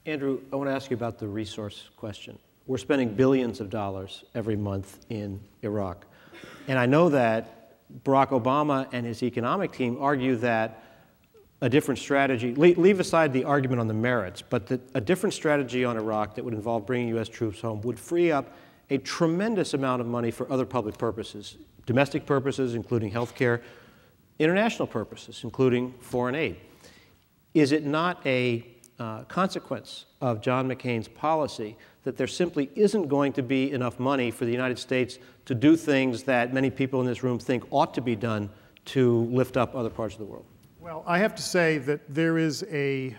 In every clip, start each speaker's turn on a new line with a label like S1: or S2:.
S1: Andrew, I want to ask you about the resource question. We're spending billions of dollars every month in Iraq. And I know that Barack Obama and his economic team argue that a different strategy, leave aside the argument on the merits, but that a different strategy on Iraq that would involve bringing U.S. troops home would free up a tremendous amount of money for other public purposes, domestic purposes, including health care, international purposes, including foreign aid. Is it not a consequence of John McCain's policy that there simply isn't going to be enough money for the United States to do things that many people in this room think ought to be done to lift up other parts of the world?
S2: Well, I have to say that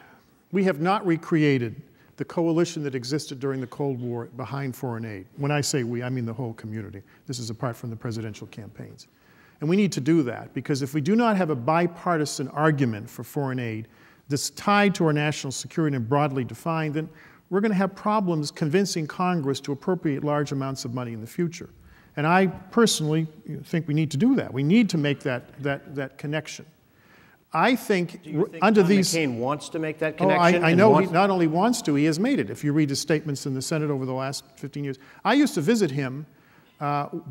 S2: we have not recreated the coalition that existed during the Cold War behind foreign aid. When I say we, I mean the whole community. This is apart from the presidential campaigns. And we need to do that, because if we do not have a bipartisan argument for foreign aid that's tied to our national security and broadly defined, then we're going to have problems convincing Congress to appropriate large amounts of money in the future. And I personally think we need to do that. We need to make that connection. I think,
S1: do you think
S2: under
S1: John
S2: these...
S1: McCain wants to make that connection?
S2: I know he not only wants to, he has made it. If you read his statements in the Senate over the last 15 years. I used to visit him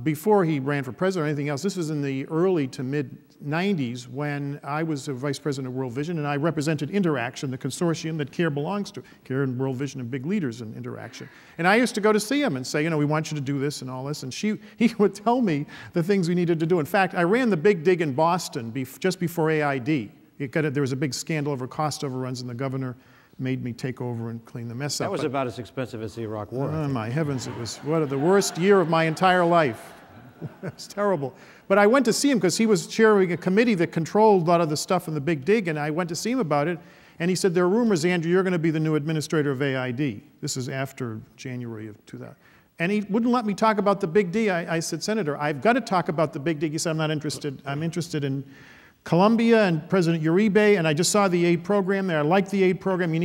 S2: before he ran for president or anything else. This was in the early to mid-90s when I was a vice president of World Vision, and I represented Interaction, the consortium that CARE belongs to. CARE and World Vision are big leaders in Interaction. And I used to go to see him and say, you know, we want you to do this and all this. And he would tell me the things we needed to do. In fact, I ran the big dig in Boston just before AID. There was a big scandal over cost overruns, and the governor made me take over and clean the mess up.
S1: That was about as expensive as the Iraq War.
S2: Oh, my heavens, it was one of the worst year of my entire life. It was terrible. But I went to see him because he was chairing a committee that controlled a lot of the stuff in the big dig, and I went to see him about it. And he said, there are rumors, Andrew, you're going to be the new administrator of AID. This is after January of 2000. And he wouldn't let me talk about the big dig. I said, Senator, I've got to talk about the big dig. He said, I'm not interested. I'm interested in Colombia and President Uribe, and I just saw the aid program there. I like the aid program. You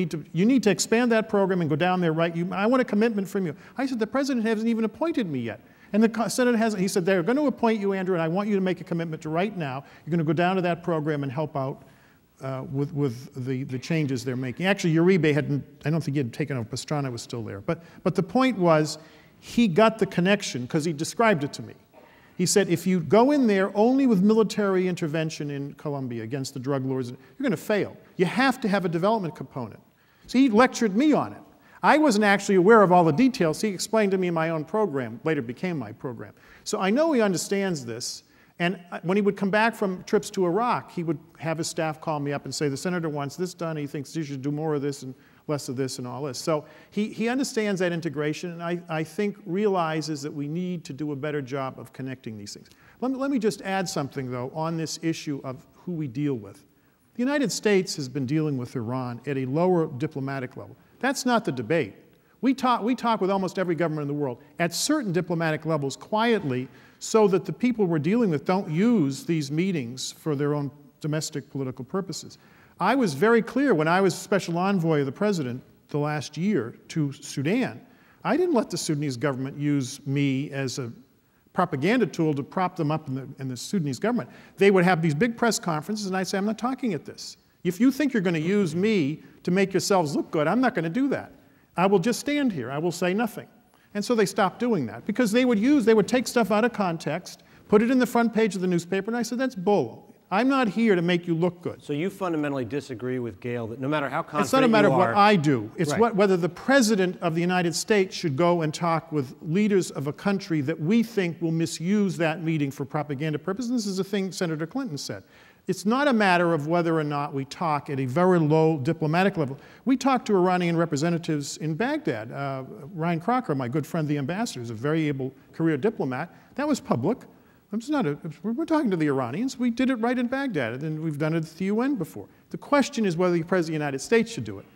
S2: need to expand that program and go down there, right? I want a commitment from you. I said, the president hasn't even appointed me yet. And the Senate hasn't. He said, they're going to appoint you, Andrew, and I want you to make a commitment to right now. You're going to go down to that program and help out with the changes they're making. Actually, Uribe I don't think he had taken over. Pastrana was still there. But the point was, he got the connection because he described it to me. He said, if you go in there only with military intervention in Colombia against the drug lords, you're going to fail. You have to have a development component. So he lectured me on it. I wasn't actually aware of all the details. He explained to me in my own program, later became my program. So I know he understands this. And when he would come back from trips to Iraq, he would have his staff call me up and say, the senator wants this done. He thinks you should do more of this and less of this and all this. So he understands that integration, and I think realizes that we need to do a better job of connecting these things. Let me just add something, though, on this issue of who we deal with. The United States has been dealing with Iran at a lower diplomatic level. That's not the debate. We talk with almost every government in the world at certain diplomatic levels quietly so that the people we're dealing with don't use these meetings for their own domestic political purposes. I was very clear when I was special envoy of the president the last year to Sudan. I didn't let the Sudanese government use me as a propaganda tool to prop them up in the Sudanese government. They would have these big press conferences, and I'd say, I'm not talking at this. If you think you're going to use me to make yourselves look good, I'm not going to do that. I will just stand here. I will say nothing. And so they stopped doing that because they would take stuff out of context, put it in the front page of the newspaper, and I said, that's bull. I'm not here to make you look good.
S1: So you fundamentally disagree with Gail that no matter how confident
S2: it's not a matter of what I do. It's
S1: right.
S2: Whether the President of the United States should go and talk with leaders of a country that we think will misuse that meeting for propaganda purposes. And this is a thing Senator Clinton said. It's not a matter of whether or not we talk at a very low diplomatic level. We talked to Iranian representatives in Baghdad. Ryan Crocker, my good friend, the ambassador, is a very able career diplomat. That was public. We're talking to the Iranians. We did it right in Baghdad, and we've done it at the UN before. The question is whether the President of the United States should do it.